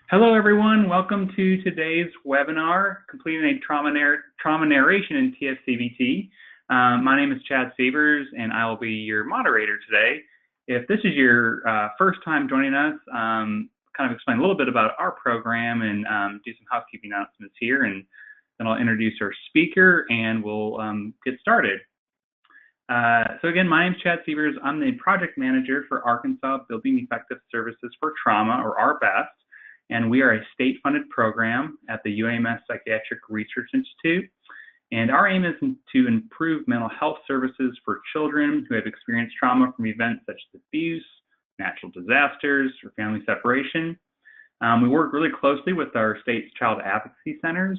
Hello, everyone. Welcome to today's webinar, Completing a Trauma Narration in TF-CBT. My name is Chad Severs, and I will be your moderator today. If this is your first time joining us, kind of explain a little bit about our program and do some housekeeping announcements here, and then I'll introduce our speaker, and we'll get started. So again, my name is Chad Severs. I'm the project manager for Arkansas Building Effective Services for Trauma, or ARBEST. And we are a state-funded program at the UAMS Psychiatric Research Institute. And our aim is to improve mental health services for children who have experienced trauma from events such as abuse, natural disasters, or family separation. We work really closely with our state's child advocacy centers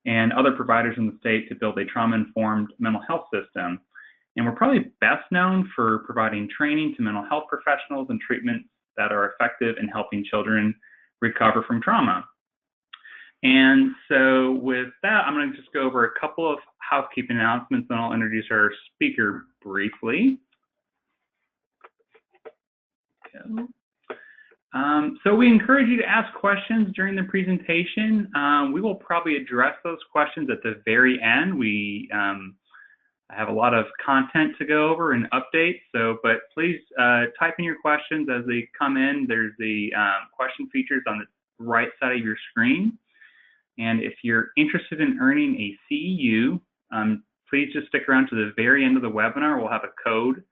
and other providers in the state to build a trauma-informed mental health system. And we're probably best known for providing training to mental health professionals and treatments that are effective in helping children recover from trauma. And so with that, I'm going to just go over a couple of housekeeping announcements, and I'll introduce our speaker briefly. So we encourage you to ask questions during the presentation. We will probably address those questions at the very end. We have a lot of content to go over and updates, but please type in your questions as they come in. There's the question features on the right side of your screen. And if you're interested in earning a CEU, please just stick around to the very end of the webinar. We'll have a code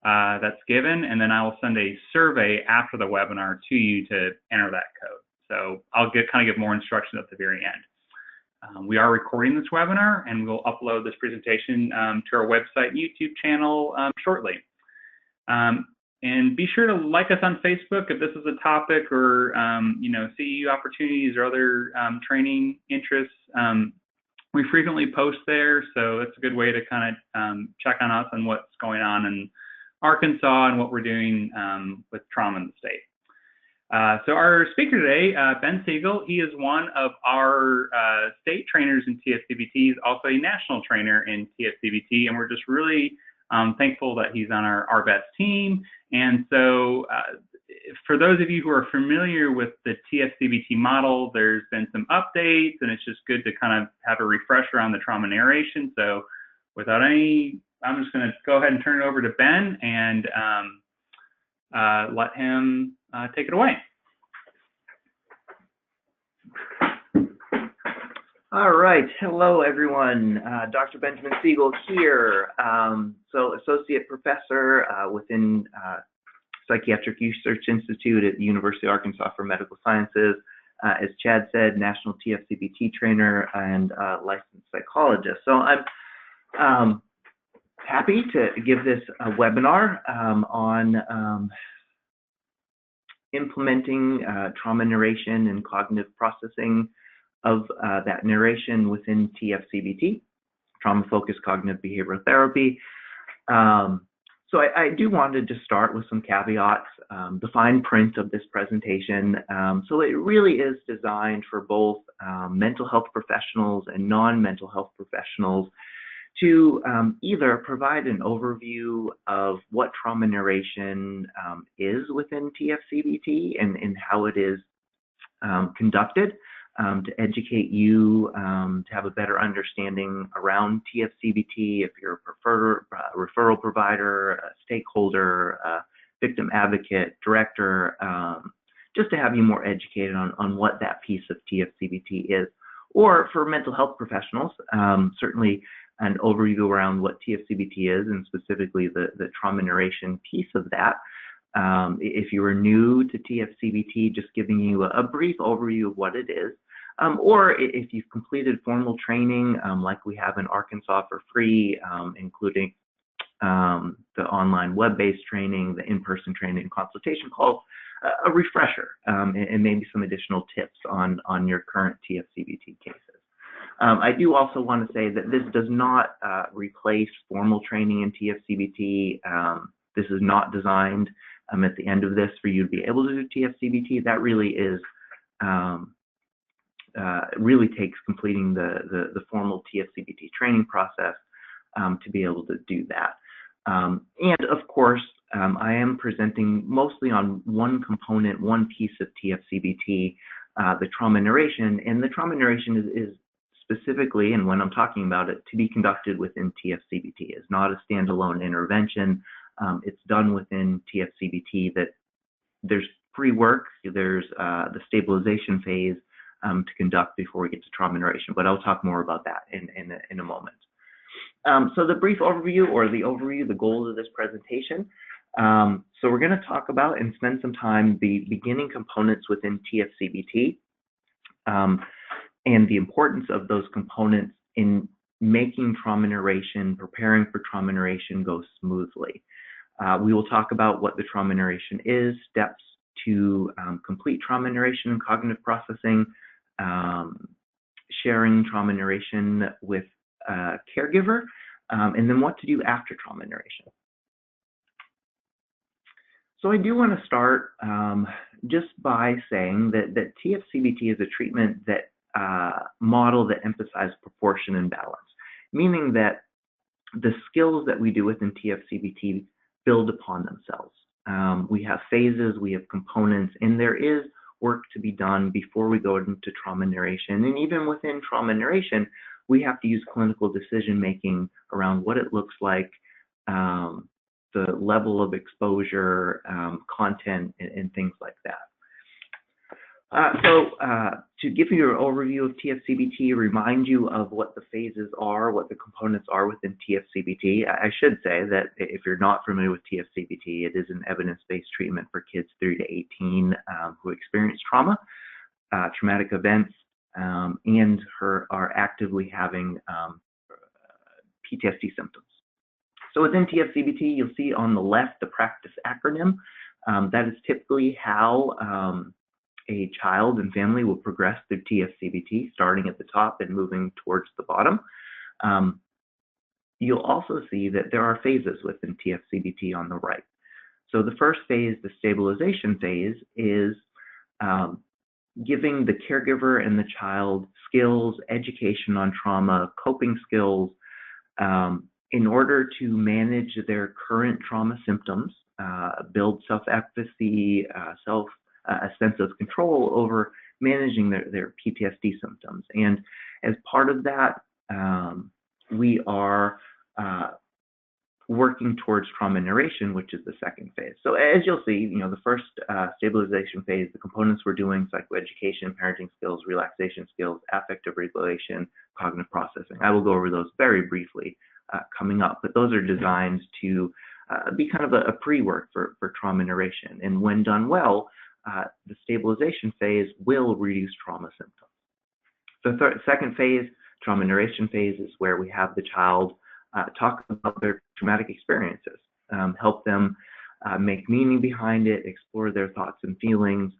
that's given, and then I will send a survey after the webinar to you to enter that code. So I'll kind of give more instructions at the very end. We are recording this webinar, and we'll upload this presentation to our website and YouTube channel shortly. And be sure to like us on Facebook if this is a topic or CEU opportunities or other training interests. We frequently post there, so it's a good way to kind of check on us and what's going on in Arkansas and what we're doing with trauma in the state. So our speaker today, Ben Siegel, he is one of our state trainers in TF-CBT. He's also a national trainer in TF-CBT, and we're just really thankful that he's on our ARBEST team. And so for those of you who are familiar with the TF-CBT model, there's been some updates, and it's just good to kind of have a refresher on the trauma narration. So without any, I'm just going to go ahead and turn it over to Ben and let him take it away. All right. Hello, everyone. Dr. Benjamin Siegel here. So associate professor within Psychiatric Research Institute at the University of Arkansas for Medical Sciences. As Chad said, national TF-CBT trainer and licensed psychologist. So I'm happy to give this webinar on implementing trauma narration and cognitive processing of that narration within TF-CBT, trauma-focused cognitive behavioral therapy. So I do want to just start with some caveats, the fine print of this presentation. So it really is designed for both mental health professionals and non-mental health professionals to either provide an overview of what trauma narration is within TF-CBT and how it is conducted, to educate you to have a better understanding around TF-CBT if you're a preferred referral provider, a stakeholder, a victim advocate, director, just to have you more educated on what that piece of TF-CBT is. Or for mental health professionals, certainly an overview around what TF-CBT is and specifically the trauma narration piece of that. If you are new to TF-CBT, just giving you a brief overview of what it is. Or if you've completed formal training, like we have in Arkansas for free, including the online web-based training, the in-person training, and consultation calls, a refresher, and maybe some additional tips on your current TF-CBT cases. I do also want to say that this does not replace formal training in TF-CBT. This is not designed at the end of this for you to be able to do TF-CBT. That really is really takes completing the formal TF-CBT training process to be able to do that. And of course, I am presenting mostly on one component, one piece of TF-CBT, the trauma narration. And the trauma narration is specifically, and when I'm talking about it, to be conducted within TF-CBT. It's not a standalone intervention. It's done within TF-CBT. That there's pre-work, there's the stabilization phase to conduct before we get to trauma narration, but I'll talk more about that in a moment. So the brief overview, or the goals of this presentation. So we're going to talk about and spend some time the beginning components within TF-CBT and the importance of those components in making trauma narration, preparing for trauma narration go smoothly. We will talk about what the trauma narration is, steps to complete trauma narration and cognitive processing, sharing trauma narration with a caregiver, and then what to do after trauma narration. So I do want to start just by saying that TF-CBT is a treatment that model that emphasizes proportion and balance, meaning that the skills that we do within TF-CBT build upon themselves. We have phases, we have components, and there is work to be done before we go into trauma narration. And even within trauma narration, we have to use clinical decision making around what it looks like, the level of exposure, content, and things like that. So to give you an overview of TF-CBT, remind you of what the phases are, what the components are within TF-CBT. I should say that if you're not familiar with TF-CBT, it is an evidence-based treatment for kids 3 to 18 who experience trauma, traumatic events, and are actively having PTSD symptoms. So within TF-CBT, you'll see on the left the practice acronym. That is typically how a child and family will progress through TF-CBT, starting at the top and moving towards the bottom. You'll also see that there are phases within TF-CBT on the right. So the first phase, the stabilization phase, is giving the caregiver and the child skills, education on trauma, coping skills, in order to manage their current trauma symptoms, build self-efficacy, a sense of control over managing their PTSD symptoms. And as part of that, we are working towards trauma narration, which is the second phase. So as you'll see, the first stabilization phase, the components we're doing: psychoeducation, parenting skills, relaxation skills, affective regulation, cognitive processing. I will go over those very briefly coming up, but those are designed to be kind of a pre-work for trauma narration. And when done well, the stabilization phase will reduce trauma symptoms. The second phase, trauma narration phase, is where we have the child talk about their traumatic experiences, help them make meaning behind it, explore their thoughts and feelings,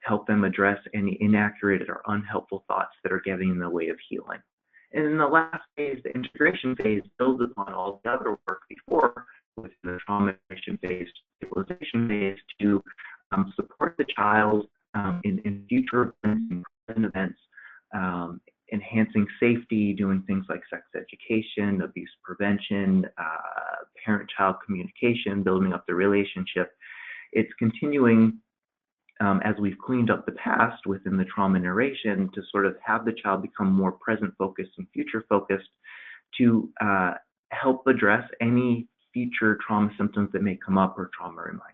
help them address any inaccurate or unhelpful thoughts that are getting in the way of healing. And in the last phase, the integration phase, builds upon all the other work before with the trauma narration phase, stabilization phase, to support the child in future events, enhancing safety, doing things like sex education, abuse prevention, parent-child communication, building up the relationship. It's continuing, as we've cleaned up the past within the trauma narration, to sort of have the child become more present-focused and future-focused to help address any future trauma symptoms that may come up or trauma reminders.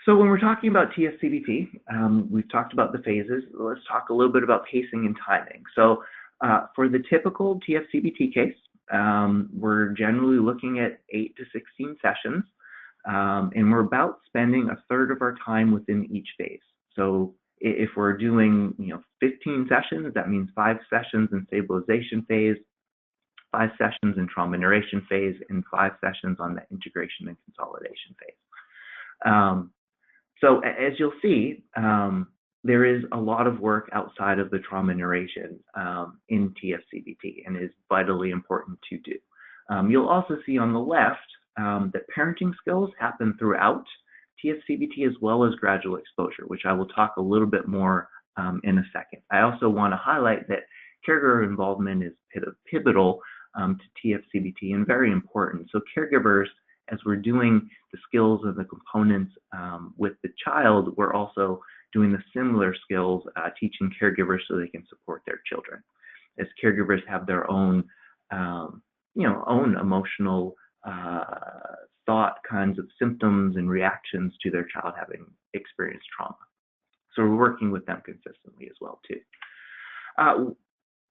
So when we're talking about TF-CBT, we've talked about the phases. Let's talk a little bit about pacing and timing. So for the typical TF-CBT case, we're generally looking at 8 to 16 sessions, and we're about spending a third of our time within each phase. So if we're doing 15 sessions, that means 5 sessions in stabilization phase, 5 sessions in trauma narration phase, and 5 sessions on the integration and consolidation phase. So as you'll see, there is a lot of work outside of the trauma narration in TF-CBT, and is vitally important to do. You'll also see on the left that parenting skills happen throughout TF-CBT, as well as gradual exposure, which I will talk a little bit more in a second. I also want to highlight that caregiver involvement is pivotal to TF-CBT and very important. So caregivers as we're doing the skills and the components with the child, we're also doing the similar skills, teaching caregivers so they can support their children. As caregivers have their own, own emotional thought kinds of symptoms and reactions to their child having experienced trauma. So we're working with them consistently as well too.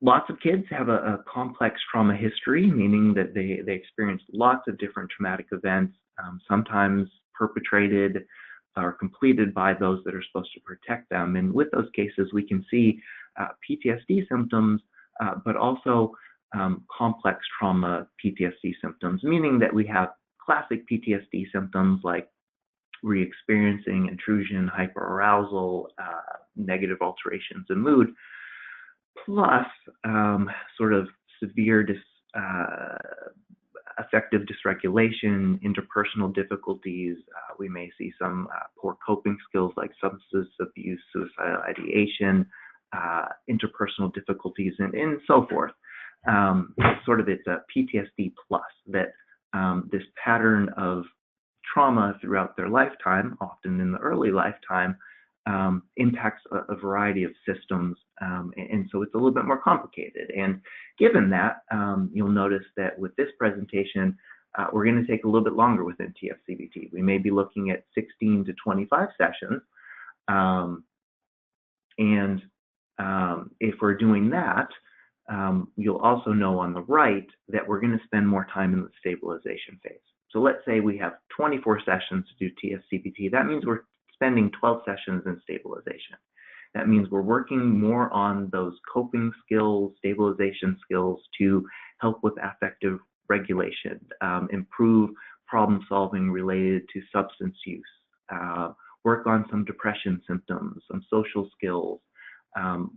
Lots of kids have a complex trauma history, meaning that they experienced lots of different traumatic events, sometimes perpetrated or completed by those that are supposed to protect them. And with those cases, we can see PTSD symptoms, but also complex trauma PTSD symptoms, meaning that we have classic PTSD symptoms like re-experiencing intrusion, hyperarousal, negative alterations in mood, plus sort of severe affective dysregulation, interpersonal difficulties. We may see some poor coping skills like substance abuse, suicidal ideation, interpersonal difficulties, and so forth. It's a PTSD plus, that this pattern of trauma throughout their lifetime, often in the early lifetime, impacts a variety of systems, and so it's a little bit more complicated. And given that, you'll notice that with this presentation, we're going to take a little bit longer within TF-CBT. We may be looking at 16 to 25 sessions, and if we're doing that, you'll also know on the right that we're going to spend more time in the stabilization phase. So let's say we have 24 sessions to do TF-CBT. That means we're spending 12 sessions in stabilization. That means we're working more on those coping skills, stabilization skills to help with affective regulation, improve problem solving related to substance use, work on some depression symptoms, some social skills,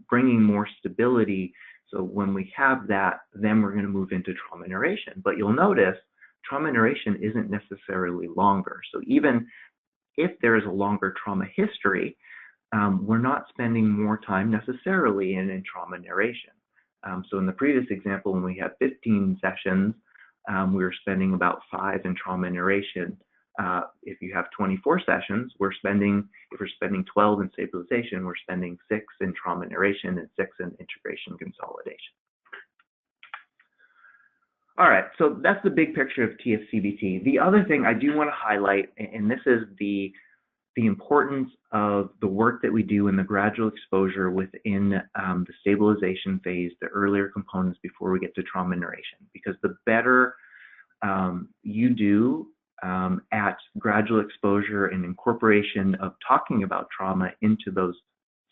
bringing more stability. So when we have that, then we're going to move into trauma narration. But you'll notice trauma narration isn't necessarily longer. So even if there is a longer trauma history, we're not spending more time necessarily in trauma narration. So in the previous example, when we had 15 sessions, we were spending about 5 in trauma narration. If you have 24 sessions, if we're spending 12 in stabilization, we're spending 6 in trauma narration and 6 in integration consolidation. All right, so that's the big picture of TF-CBT. The other thing I do want to highlight, and this is the importance of the work that we do in the gradual exposure within the stabilization phase, the earlier components before we get to trauma narration. Because the better you do at gradual exposure and incorporation of talking about trauma into those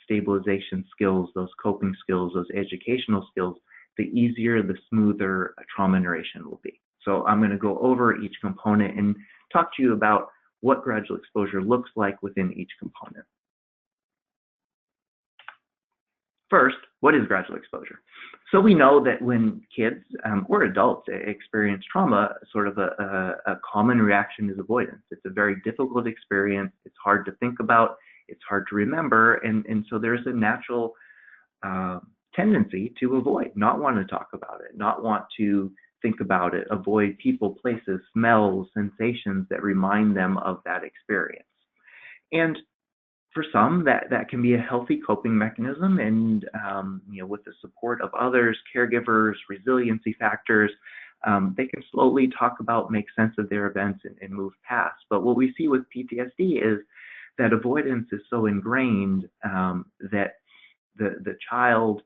stabilization skills, those coping skills, those educational skills, the easier, the smoother trauma narration will be. So I'm going to go over each component and talk to you about what gradual exposure looks like within each component. First, what is gradual exposure? So we know that when kids or adults experience trauma, sort of a common reaction is avoidance. It's a very difficult experience. It's hard to think about. It's hard to remember. And so there's a natural tendency to avoid, not want to talk about it, not want to think about it, avoid people, places, smells, sensations that remind them of that experience. And for some, that can be a healthy coping mechanism, and with the support of others, caregivers, resiliency factors, they can slowly talk about, make sense of their events and move past. But what we see with PTSD is that avoidance is so ingrained that the child,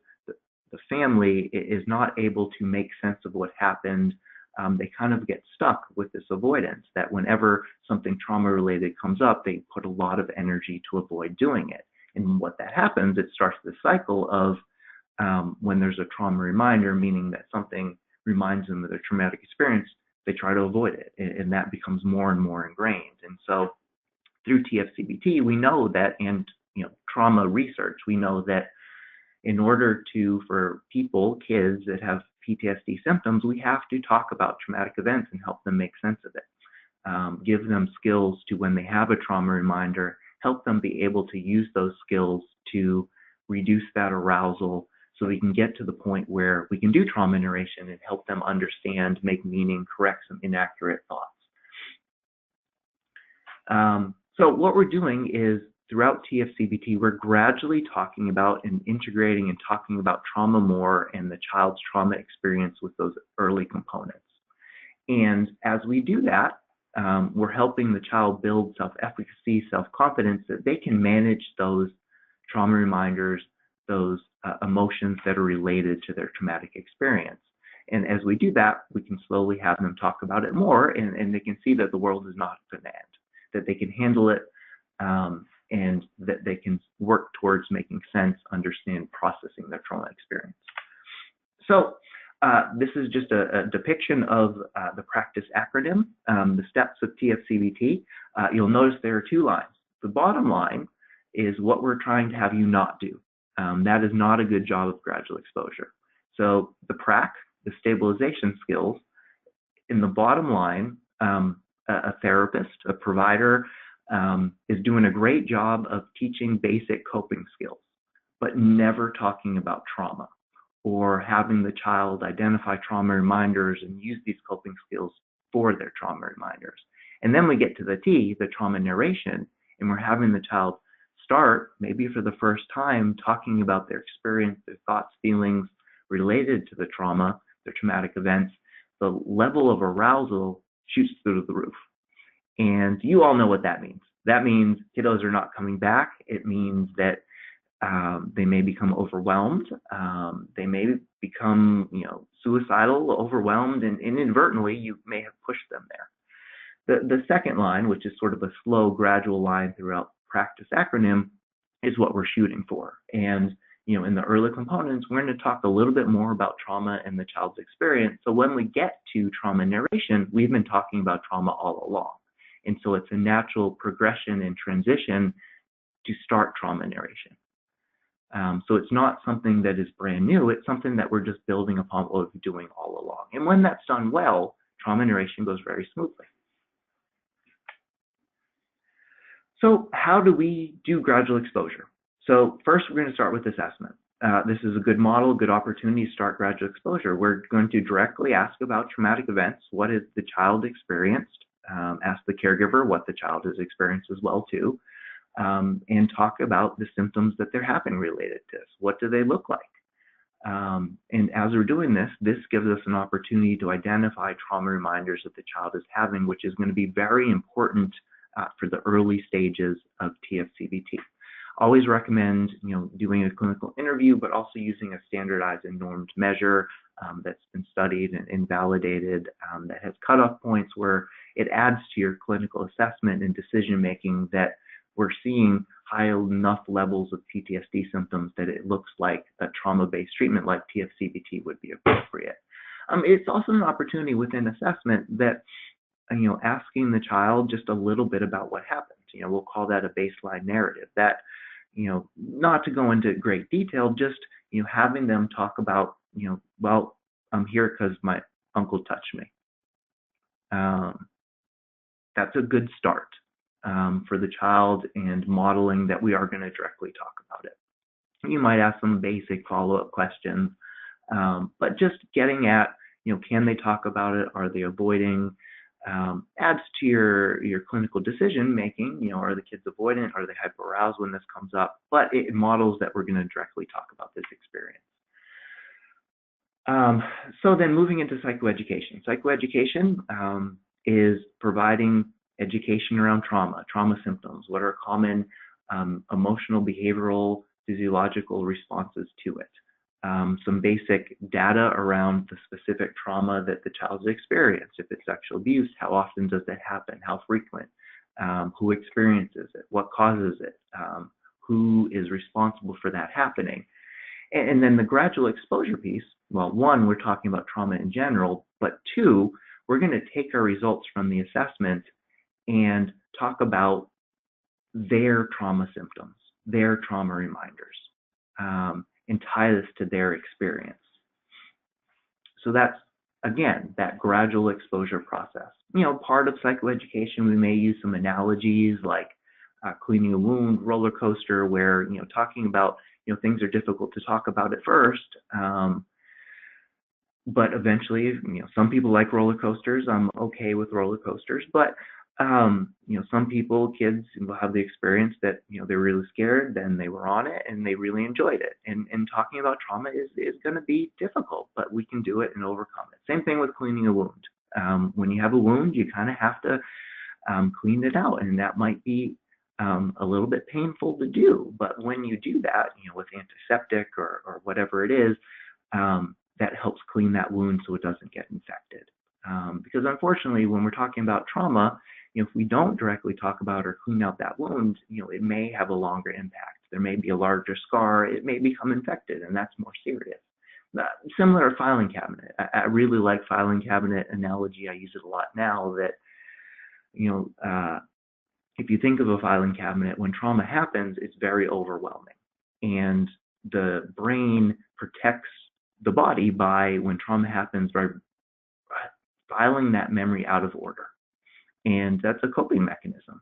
the family is not able to make sense of what happened. They kind of get stuck with this avoidance, that whenever something trauma-related comes up, they put a lot of energy to avoid doing it. And what that happens, it starts the cycle of when there's a trauma reminder, meaning that something reminds them of their traumatic experience, they try to avoid it, and that becomes more and more ingrained. And so through TF-CBT, we know that, and trauma research, we know that in order for people, kids that have PTSD symptoms, we have to talk about traumatic events and help them make sense of it. Give them skills to, when they have a trauma reminder, help them be able to use those skills to reduce that arousal, so we can get to the point where we can do trauma narration and help them understand, make meaning, correct some inaccurate thoughts. So what we're doing is throughout TF-CBT, we're gradually talking about and integrating and talking about trauma more and the child's trauma experience with those early components. And as we do that, we're helping the child build self-efficacy, self-confidence, that they can manage those trauma reminders, those emotions that are related to their traumatic experience. And as we do that, we can slowly have them talk about it more, and they can see that the world is not going to end, that they can handle it, and that they can work towards making sense, understand, processing their trauma experience. So this is just a depiction of the practice acronym, the steps of TF-CBT. You'll notice there are 2 lines. The bottom line is what we're trying to have you not do. That is not a good job of gradual exposure. So the prac, the stabilization skills, in the bottom line, a therapist, a provider, is doing a great job of teaching basic coping skills, but never talking about trauma or having the child identify trauma reminders and use these coping skills for their trauma reminders. And then we get to the T, the trauma narration, and we're having the child start, maybe for the first time, talking about their experience, their thoughts, feelings related to the trauma, their traumatic events. The level of arousal shoots through the roof. And you all know what that means. That means kiddos are not coming back. It means that they may become overwhelmed. They may become, suicidal, overwhelmed, and inadvertently you may have pushed them there. The second line, which is sort of a slow, gradual line throughout practice acronym, is what we're shooting for. And in the early components, we're going to talk a little bit more about trauma and the child's experience. So when we get to trauma narration, we've been talking about trauma all along. And so it's a natural progression and transition to start trauma narration. So it's not something that is brand new. It's something that we're just building upon what we've been doing all along. And when that's done well, trauma narration goes very smoothly. So how do we do gradual exposure? So first, we're going to start with assessment. This is a good model, good opportunity to start gradual exposure. We're going to directly ask about traumatic events. What has the child experienced? Ask the caregiver what the child has experienced as well too, and talk about the symptoms that they're having related to this. What do they look like? And as we're doing this, this gives us an opportunity to identify trauma reminders that the child is having, which is going to be very important for the early stages of TF-CBT. Always recommend, doing a clinical interview, but also using a standardized and normed measure that's been studied and validated, that has cutoff points where it adds to your clinical assessment and decision-making that we're seeing high enough levels of PTSD symptoms that it looks like a trauma-based treatment like TF-CBT would be appropriate. It's also an opportunity within assessment that, asking the child just a little bit about what happened. We'll call that a baseline narrative. That, not to go into great detail, just, having them talk about, well, I'm here because my uncle touched me. That's a good start for the child, and modeling that we are going to directly talk about it. You might ask some basic follow-up questions, but just getting at, can they talk about it? Are they avoiding? Adds to your clinical decision making. Are the kids avoidant? Are they hyperaroused when this comes up? But it models that we're going to directly talk about this experience. So then moving into psychoeducation. Psychoeducation is providing education around trauma symptoms. What are common emotional, behavioral, physiological responses to it? Some basic data around the specific trauma that the child's experienced. If it's sexual abuse, how often does that happen? How frequent? Who experiences it? What causes it? Who is responsible for that happening? And then the gradual exposure piece, well, one, we're talking about trauma in general, but two, we're going to take our results from the assessment and talk about their trauma symptoms, their trauma reminders, and tie this to their experience. So that's, again, that gradual exposure process. Part of psychoeducation, we may use some analogies like cleaning a wound, roller coaster, where, talking about, things are difficult to talk about at first, but eventually, some people like roller coasters. I'm okay with roller coasters, but Some people, kids, will have the experience that, they're really scared, then they were on it and they really enjoyed it. And talking about trauma is going to be difficult, but we can do it and overcome it. Same thing with cleaning a wound. When you have a wound, you kind of have to clean it out, and that might be a little bit painful to do. But when you do that, with antiseptic or whatever it is, that helps clean that wound so it doesn't get infected. Because unfortunately, when we're talking about trauma, if we don't directly talk about or clean out that wound, it may have a longer impact. There may be a larger scar. It may become infected, and that's more serious. Similar to filing cabinet. I really like filing cabinet analogy. I use it a lot now that, if you think of a filing cabinet, when trauma happens, it's very overwhelming. And the brain protects the body by, when trauma happens, by filing that memory out of order. And that's a coping mechanism.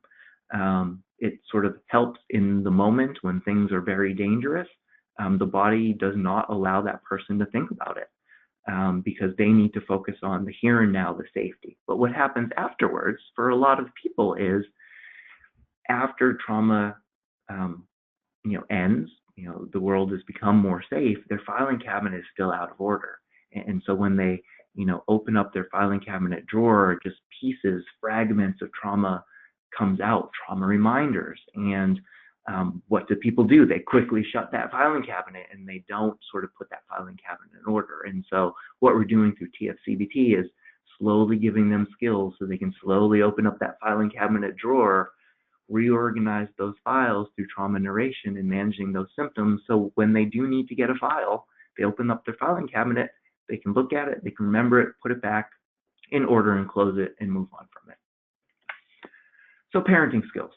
It sort of helps in the moment when things are very dangerous. The body does not allow that person to think about it because they need to focus on the here and now, the safety. But what happens afterwards for a lot of people is, after trauma ends, the world has become more safe, their filing cabinet is still out of order. And so when they open up their filing cabinet drawer, just pieces, fragments of trauma comes out, trauma reminders. And what do people do? They quickly shut that filing cabinet and they don't sort of put that filing cabinet in order. And so what we're doing through TF-CBT is slowly giving them skills so they can slowly open up that filing cabinet drawer, reorganize those files through trauma narration and managing those symptoms. So when they do need to get a file, they open up their filing cabinet, they can look at it, they can remember it, put it back in order and close it and move on from it. So parenting skills.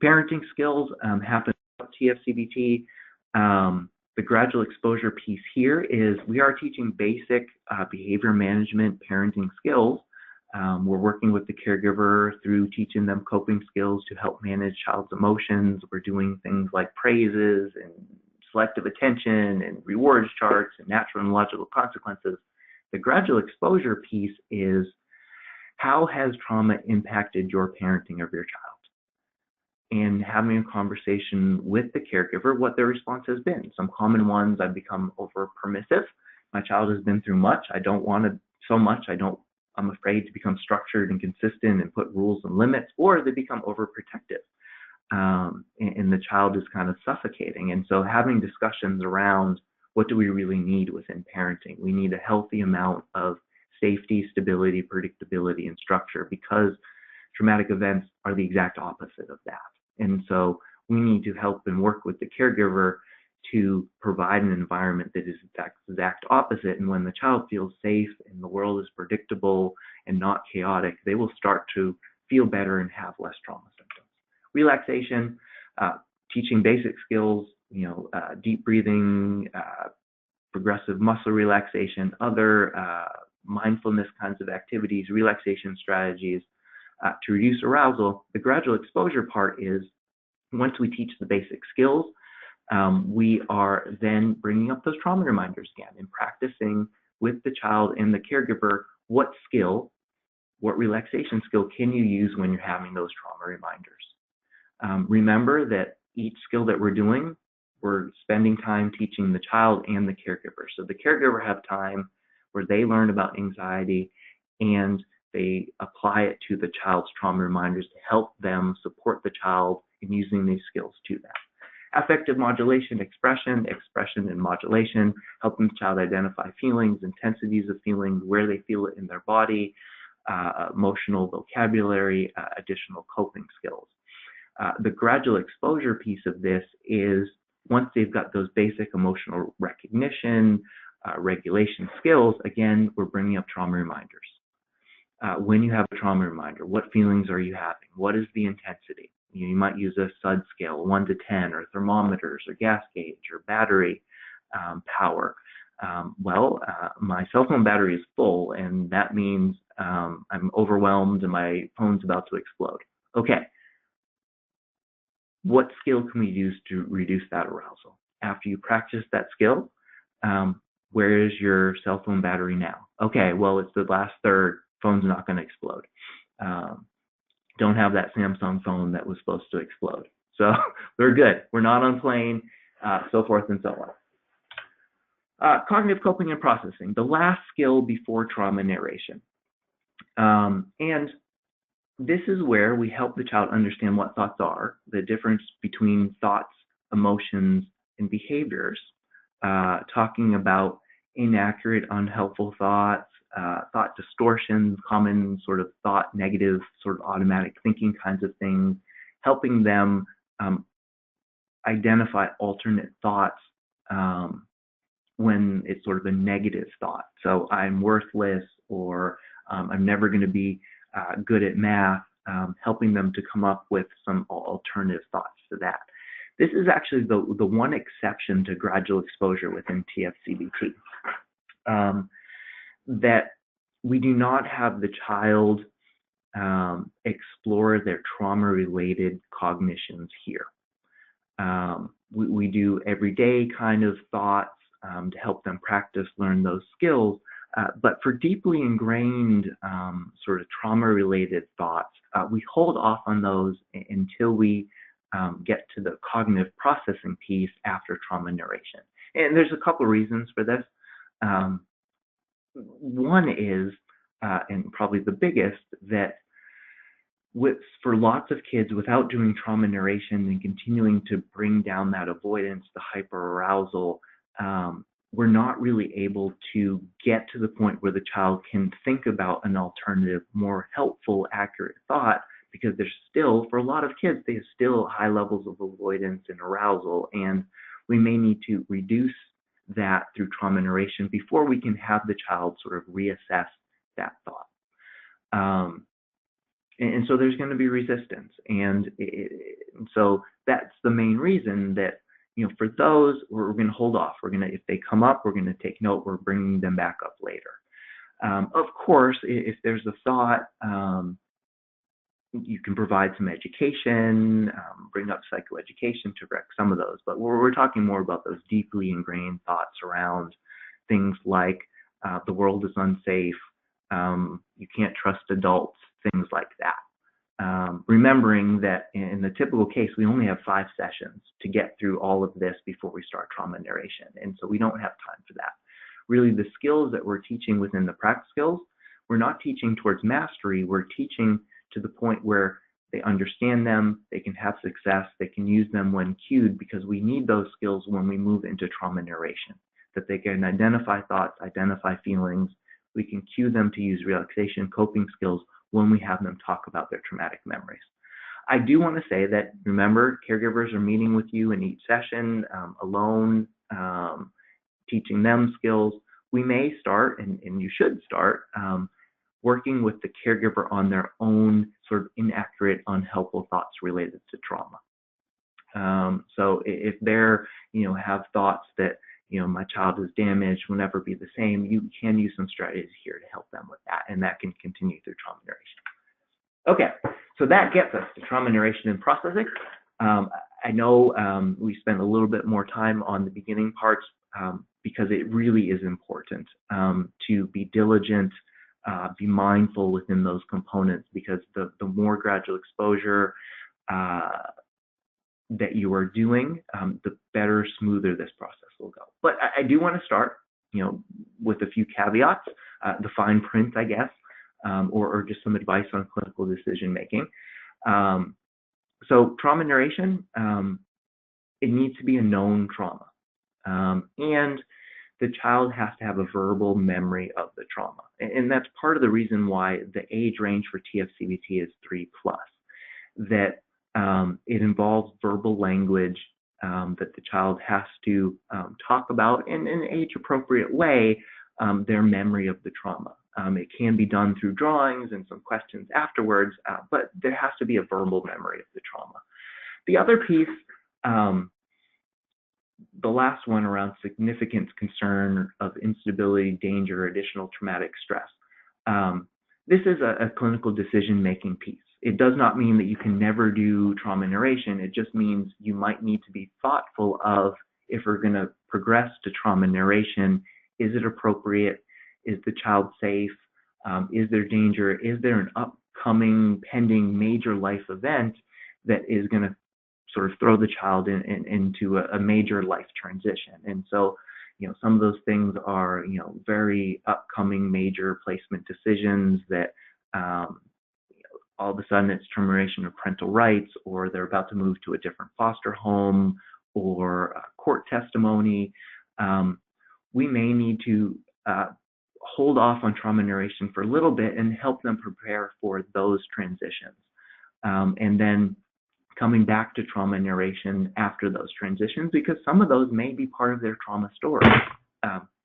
Parenting skills happen at TF-CBT. The gradual exposure piece here is we are teaching basic behavior management parenting skills. We're working with the caregiver through teaching them coping skills to help manage child's emotions. We're doing things like praises and selective attention and rewards charts and natural and logical consequences. The gradual exposure piece is, how has trauma impacted your parenting of your child? And having a conversation with the caregiver, what their response has been. Some common ones: I've become over permissive. My child has been through much. I don't want it so much. I'm afraid to become structured and consistent and put rules and limits. Or they become overprotective. And the child is kind of suffocating. And so having discussions around, what do we really need within parenting? We need a healthy amount of safety, stability, predictability, and structure, because traumatic events are the exact opposite of that. And so we need to help and work with the caregiver to provide an environment that is the exact opposite. And when the child feels safe and the world is predictable and not chaotic, they will start to feel better and have less trauma symptoms. Relaxation, teaching basic skills, deep breathing, progressive muscle relaxation, other mindfulness kinds of activities, relaxation strategies to reduce arousal. The gradual exposure part is, once we teach the basic skills, we are then bringing up those trauma reminders again and practicing with the child and the caregiver what relaxation skill can you use when you're having those trauma reminders. Remember that each skill that we're doing, we're spending time teaching the child and the caregiver. So the caregiver have time where they learn about anxiety and they apply it to the child's trauma reminders to help them support the child in using these skills to that. Affective modulation, expression and modulation, helping the child identify feelings, intensities of feelings, where they feel it in their body, emotional vocabulary, additional coping skills. The gradual exposure piece of this is, once they've got those basic emotional recognition, regulation skills, again, we're bringing up trauma reminders. When you have a trauma reminder, what feelings are you having? What is the intensity? You might use a SUD scale, 1 to 10, or thermometers, or gas gauge, or battery power. My cell phone battery is full, and that means I'm overwhelmed and my phone's about to explode. Okay. What skill can we use to reduce that arousal? After you practice that skill, where is your cell phone battery now? Okay, well, it's the last third. Phone's not going to explode. don't have that Samsung phone that was supposed to explode. So we're good. We're not on plane, so forth and so on. Cognitive coping and processing, the last skill before trauma narration. And this is where we help the child understand what thoughts are, the difference between thoughts, emotions, and behaviors, talking about inaccurate, unhelpful thoughts, thought distortions, common sort of thought, negative, sort of automatic thinking kinds of things, helping them identify alternate thoughts when it's sort of a negative thought. So I'm worthless, or I'm never going to be good at math, helping them to come up with some alternative thoughts to that. This is actually the one exception to gradual exposure within TF-CBT, that we do not have the child explore their trauma-related cognitions here. We do everyday kind of thoughts to help them practice, learn those skills, but for deeply ingrained sort of trauma-related thoughts, we hold off on those until we get to the cognitive processing piece after trauma narration. And there's a couple reasons for this. One is, and probably the biggest, that for lots of kids, without doing trauma narration and continuing to bring down that avoidance, the hyperarousal, we're not really able to get to the point where the child can think about an alternative, more helpful, accurate thought, because there's still, for a lot of kids, they have still high levels of avoidance and arousal, and we may need to reduce that through trauma narration before we can have the child sort of reassess that thought. And so there's going to be resistance, and so that's the main reason that, you know, for those, we're going to hold off. We're going to, if they come up, we're going to take note. We're bringing them back up later. Of course, if there's a thought, you can provide some education, bring up psychoeducation to correct some of those. But we're talking more about those deeply ingrained thoughts around things like the world is unsafe, you can't trust adults, things like that. Remembering that in the typical case, we only have 5 sessions to get through all of this before we start trauma narration. And so we don't have time for that. Really, the skills that we're teaching within the practice skills, we're not teaching towards mastery, we're teaching to the point where they understand them, they can have success, they can use them when cued, because we need those skills when we move into trauma narration, that they can identify thoughts, identify feelings, we can cue them to use relaxation, coping skills when we have them talk about their traumatic memories. I do want to say that, remember, caregivers are meeting with you in each session, alone, teaching them skills. We may start, and you should start, working with the caregiver on their own sort of inaccurate, unhelpful thoughts related to trauma. So if they're, have thoughts that, my child is damaged, will never be the same, you can use some strategies here to help them with that, and that can continue through trauma narration. Okay, so that gets us to trauma narration and processing. I know we spent a little bit more time on the beginning parts because it really is important to be diligent, be mindful within those components, because the more gradual exposure that you are doing, the better, smoother this process will go. But I do want to start, with a few caveats, the fine print, I guess, or just some advice on clinical decision making. So trauma narration, it needs to be a known trauma, and the child has to have a verbal memory of the trauma, and that's part of the reason why the age range for TF-CBT is 3+. That it involves verbal language that the child has to talk about in an age-appropriate way, their memory of the trauma. It can be done through drawings and some questions afterwards, but there has to be a verbal memory of the trauma. The other piece, the last one, around significant concern of instability, danger, additional traumatic stress. This is a clinical decision-making piece. It does not mean that you can never do trauma narration. It just means you might need to be thoughtful of, if we're going to progress to trauma narration, is it appropriate? Is the child safe? Is there danger? Is there an upcoming, pending major life event that is going to sort of throw the child into a major life transition. And so, some of those things are, very upcoming major placement decisions that all of a sudden it's termination of parental rights, or they're about to move to a different foster home, or court testimony. We may need to hold off on trauma narration for a little bit and help them prepare for those transitions. And then coming back to trauma narration after those transitions, because some of those may be part of their trauma story.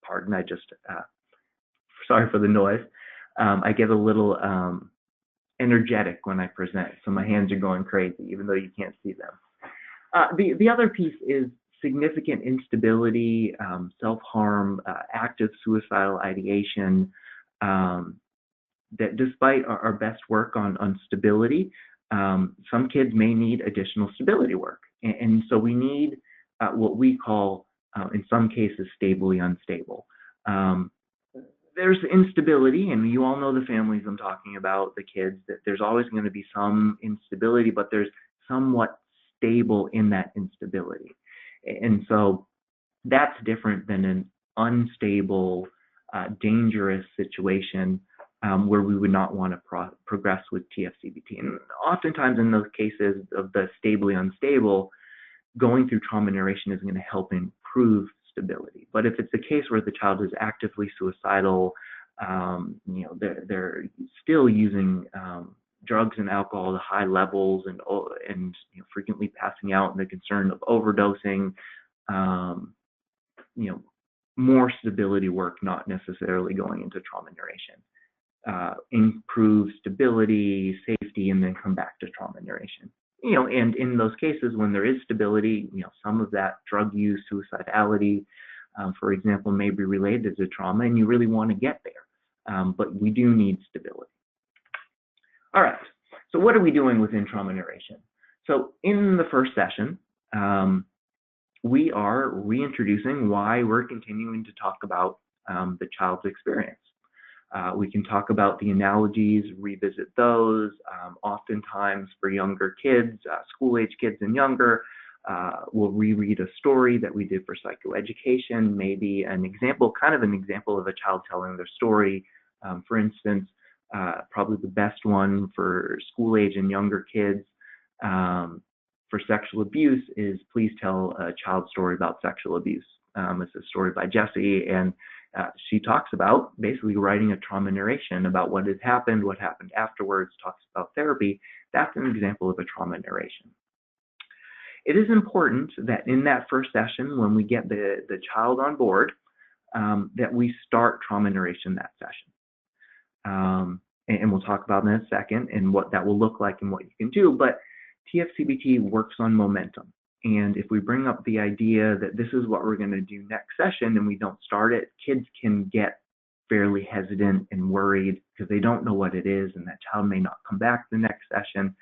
Pardon, sorry for the noise. I get a little energetic when I present, so my hands are going crazy, even though you can't see them. The other piece is significant instability, self-harm, active suicidal ideation, that despite our best work on stability, some kids may need additional stability work. And so we need what we call, in some cases, stably unstable. There's instability, and you all know the families I'm talking about, the kids, that there's always going to be some instability, but there's somewhat stable in that instability. And so that's different than an unstable, dangerous situation where we would not want to progress with TF-CBT. And oftentimes in those cases of the stably unstable, going through trauma narration is going to help improve stability. But if it's a case where the child is actively suicidal, they're still using drugs and alcohol to high levels, and frequently passing out, and the concern of overdosing, more stability work, not necessarily going into trauma narration. Improve stability, safety, and then come back to trauma narration. And in those cases when there is stability, some of that drug use, suicidality, for example, may be related to trauma, and you really want to get there. But we do need stability. All right, so what are we doing within trauma narration? So in the first session, we are reintroducing why we're continuing to talk about the child's experience. We can talk about the analogies, revisit those. Oftentimes for younger kids, school-age kids and younger, we'll reread a story that we did for psychoeducation, maybe an example of a child telling their story. For instance, probably the best one for school-age and younger kids for sexual abuse is Please Tell a Child's Story About Sexual Abuse. It's a story by Jessie, and she talks about basically writing a trauma narration about what has happened, what happened afterwards, talks about therapy. That's an example of a trauma narration. It is important that in that first session, when we get the child on board, that we start trauma narration that session. And we'll talk about in a second and what that will look like and what you can do. But TF-CBT works on momentum. And if we bring up the idea that this is what we're going to do next session and we don't start it, kids can get fairly hesitant and worried because they don't know what it is, and that child may not come back the next session.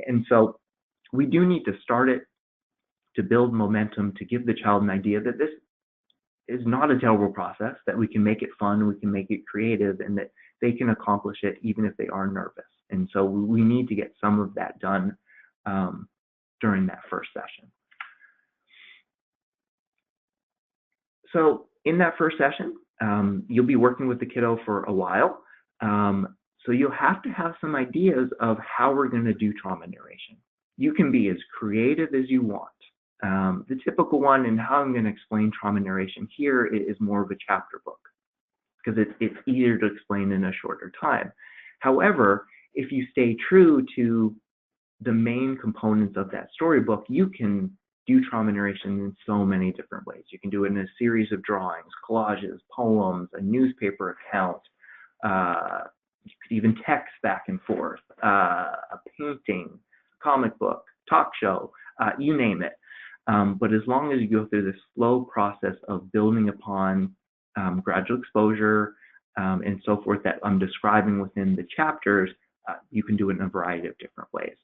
And so we do need to start it to build momentum, to give the child an idea that this is not a terrible process, that we can make it fun, we can make it creative, and that they can accomplish it even if they are nervous. And so we need to get some of that done during that first session. So in that first session, you'll be working with the kiddo for a while. So you'll have to have some ideas of how we're going to do trauma narration. You can be as creative as you want. The typical one, and how I'm going to explain trauma narration here, is more of a chapter book, because it's easier to explain in a shorter time. However, if you stay true to the main components of that storybook, you can do trauma narration in so many different ways. You can do it in a series of drawings, collages, poems, a newspaper account. You could even text back and forth, a painting, comic book, talk show, you name it. But as long as you go through this slow process of building upon gradual exposure and so forth that I'm describing within the chapters, you can do it in a variety of different ways.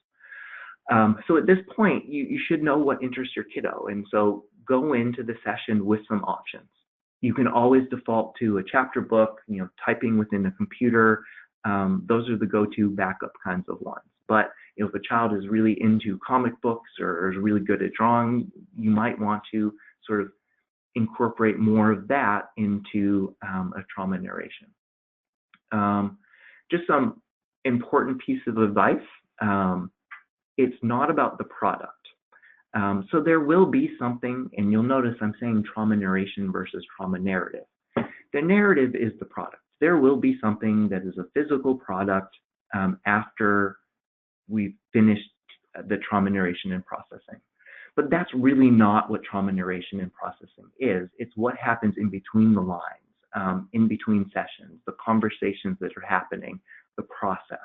So at this point, you should know what interests your kiddo, and so go into the session with some options. You can always default to a chapter book, typing within a computer, Those are the go-to backup kinds of ones. But if a child is really into comic books or is really good at drawing, you might want to sort of incorporate more of that into a trauma narration. Just some important piece of advice. It's not about the product. So there will be something, and you'll notice I'm saying trauma narration versus trauma narrative. The narrative is the product. There will be something that is a physical product after we've finished the trauma narration and processing. But that's really not what trauma narration and processing is. It's what happens in between the lines, in between sessions, the conversations that are happening, the process.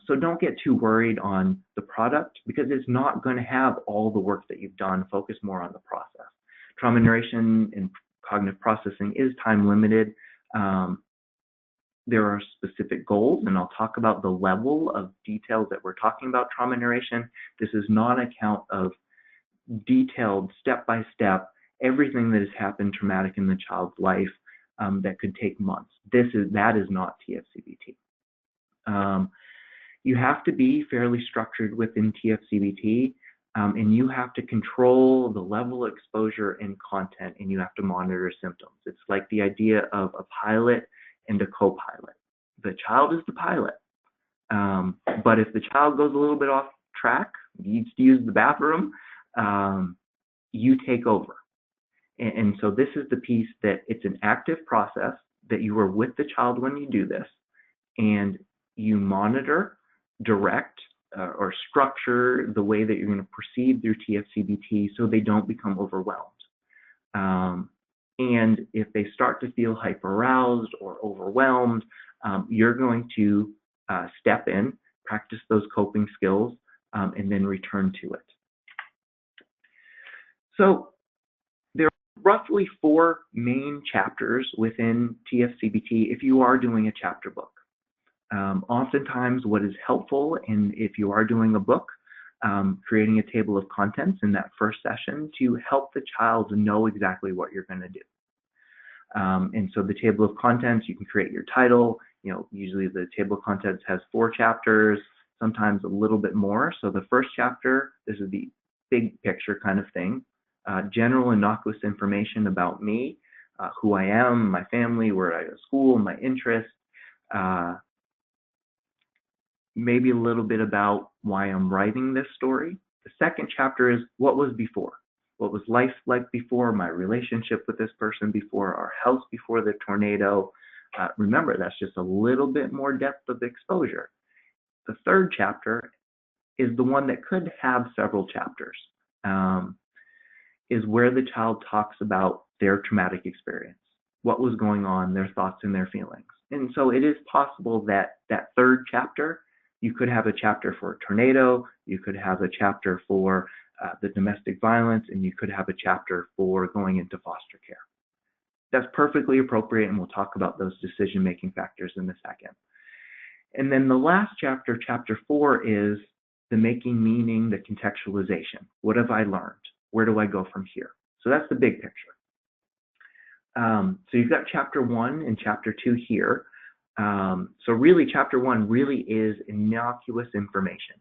So don't get too worried on the product, because it's not going to have all the work that you've done. Focus more on the process. Trauma narration and cognitive processing is time limited. There are specific goals, and I'll talk about the level of details that we're talking about trauma narration. This is not an account of detailed step-by-step everything that has happened traumatic in the child's life that could take months. That is not TF-CBT. You have to be fairly structured within TF-CBT, and you have to control the level of exposure and content, and you have to monitor symptoms. It's like the idea of a pilot and a co-pilot. The child is the pilot, but if the child goes a little bit off track, needs to use the bathroom, you take over. And so this is the piece that it's an active process, that you are with the child when you do this, and you monitor, direct, or structure the way that you're going to proceed through TF-CBT so they don't become overwhelmed. And if they start to feel hyper-aroused or overwhelmed, you're going to step in, practice those coping skills, and then return to it. So there are roughly 4 main chapters within TF-CBT if you are doing a chapter book. Oftentimes what is helpful, and if you are doing a book, creating a table of contents in that first session to help the child know exactly what you're going to do. And so the table of contents, you can create your title. Usually the table of contents has 4 chapters, sometimes a little bit more. So the first chapter, this is the big picture kind of thing. General innocuous information about me, who I am, my family, where I go to school, my interests, maybe a little bit about why I'm writing this story. The second chapter is what was before. What was life like before, my relationship with this person before, our house before the tornado. Remember, that's just a little bit more depth of exposure. The third chapter is the one that could have several chapters, is where the child talks about their traumatic experience, what was going on, their thoughts and their feelings. And so it is possible that that third chapter, you could have a chapter for a tornado, you could have a chapter for the domestic violence, and you could have a chapter for going into foster care. That's perfectly appropriate, and we'll talk about those decision-making factors in a second. And then the last chapter, chapter 4, is the making meaning, the contextualization. What have I learned? Where do I go from here? So that's the big picture. So you've got chapter 1 and chapter 2 here. So really, chapter 1 really is innocuous information.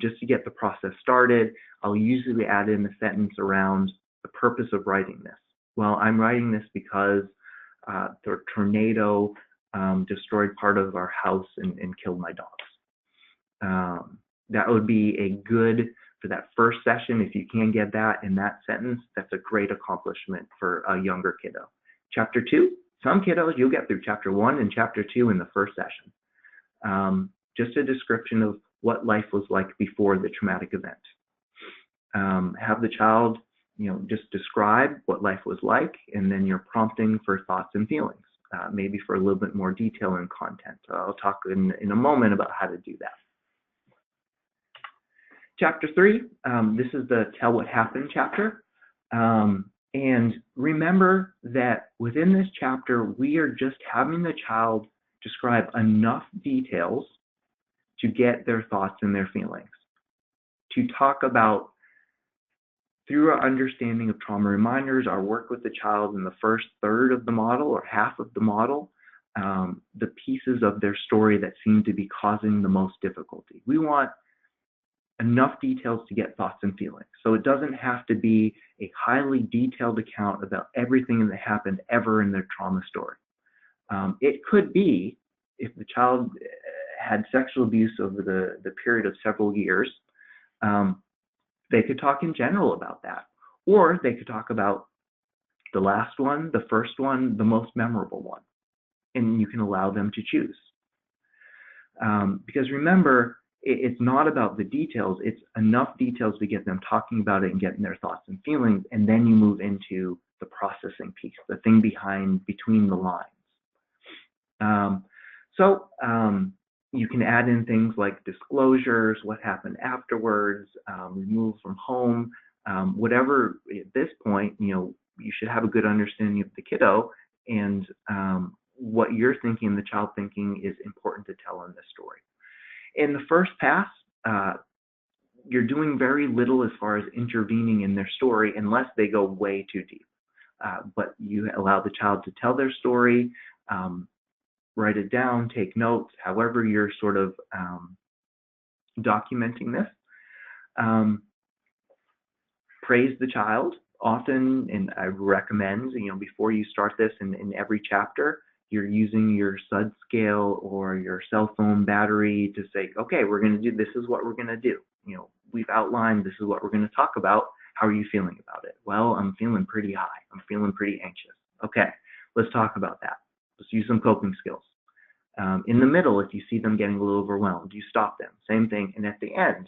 Just to get the process started, I'll usually add in a sentence around the purpose of writing this. Well, I'm writing this because the tornado destroyed part of our house and killed my dogs. That would be a good, for that first session, if you can get that in that sentence, that's a great accomplishment for a younger kiddo. Chapter 2, some kiddos, you'll get through chapter 1 and chapter 2 in the first session. Just a description of what life was like before the traumatic event. Have the child, just describe what life was like, and then you're prompting for thoughts and feelings, maybe for a little bit more detail and content. I'll talk in a moment about how to do that. Chapter 3, this is the Tell What Happened chapter. And remember that within this chapter, we are just having the child describe enough details to get their thoughts and their feelings, to talk about, through our understanding of trauma reminders, our work with the child in the first third of the model or half of the model, the pieces of their story that seem to be causing the most difficulty. We want enough details to get thoughts and feelings. So it doesn't have to be a highly detailed account about everything that happened ever in their trauma story. It could be, if the child had sexual abuse over the period of several years, they could talk in general about that. Or they could talk about the last one, the first one, the most memorable one. And you can allow them to choose. Because remember, it's not about the details, it's enough details to get them talking about it and getting their thoughts and feelings, and then you move into the processing piece, the thing between the lines. You can add in things like disclosures, what happened afterwards, remove from home, whatever. At this point, you should have a good understanding of the kiddo, and what you're thinking, the child thinking, is important to tell in this story. In the first pass, you're doing very little as far as intervening in their story unless they go way too deep. But you allow the child to tell their story, write it down, take notes, however you're sort of documenting this. Praise the child often, and I recommend, before you start this in every chapter, you're using your SUD scale or your cell phone battery to say, okay, we're going to do, this is what we're going to do. We've outlined, this is what we're going to talk about. How are you feeling about it? Well, I'm feeling pretty high. I'm feeling pretty anxious. Okay, let's talk about that. Let's use some coping skills. In the middle, if you see them getting a little overwhelmed, you stop them. Same thing. And at the end,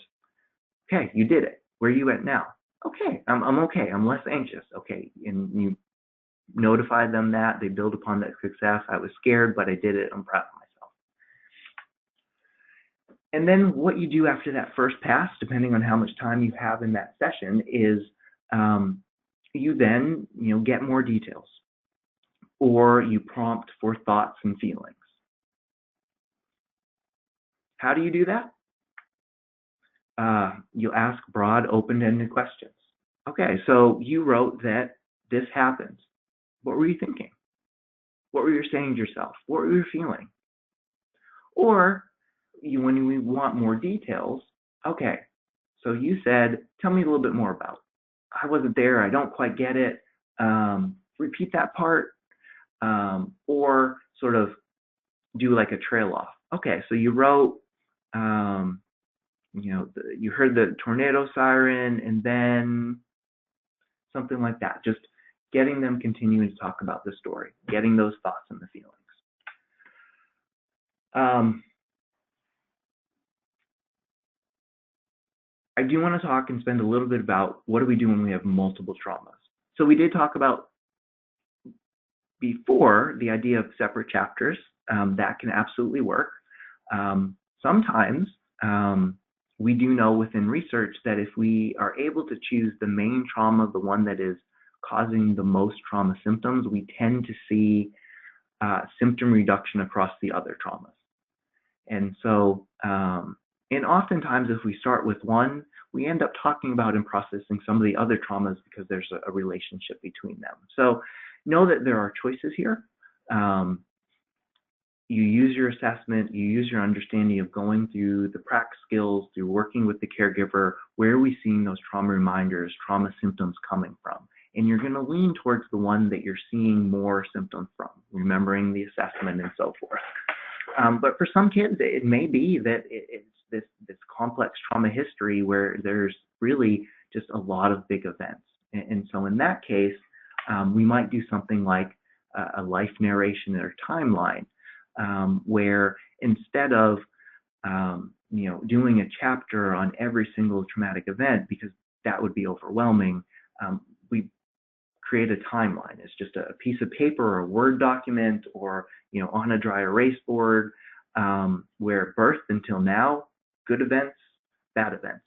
okay, you did it. Where are you at now? Okay, I'm okay. I'm less anxious. Okay, and you notify them that. They build upon that success. I was scared, but I did it. I'm proud of myself. And then what you do after that first pass, depending on how much time you have in that session, is you then get more details, or you prompt for thoughts and feelings. How do you do that? You ask broad, open-ended questions. Okay, so you wrote that this happened. What were you thinking? What were you saying to yourself? What were you feeling? Or when we want more details, okay, so you said, tell me a little bit more about it. I wasn't there. I don't quite get it. Repeat that part. Or sort of do like a trail off. Okay, so you wrote, you heard the tornado siren, and then something like that. Just getting them continuing to talk about the story, getting those thoughts and the feelings. I do want to talk and spend a little bit about what do we do when we have multiple traumas. So we did talk about before the idea of separate chapters. That can absolutely work. Sometimes we do know within research that if we are able to choose the main trauma, the one that is causing the most trauma symptoms, we tend to see symptom reduction across the other traumas. And so, and oftentimes if we start with one, we end up talking about and processing some of the other traumas because there's a relationship between them. So know that there are choices here. You use your assessment, you use your understanding of going through the practice skills, through working with the caregiver, where are we seeing those trauma reminders, trauma symptoms coming from? And you're going to lean towards the one that you're seeing more symptoms from, remembering the assessment and so forth. But for some kids, it may be that it's this complex trauma history where there's really just a lot of big events. And so in that case, we might do something like a life narration or timeline, where instead of doing a chapter on every single traumatic event, because that would be overwhelming, we create a timeline. It's just a piece of paper or a Word document, or on a dry erase board, where birth until now, good events, bad events.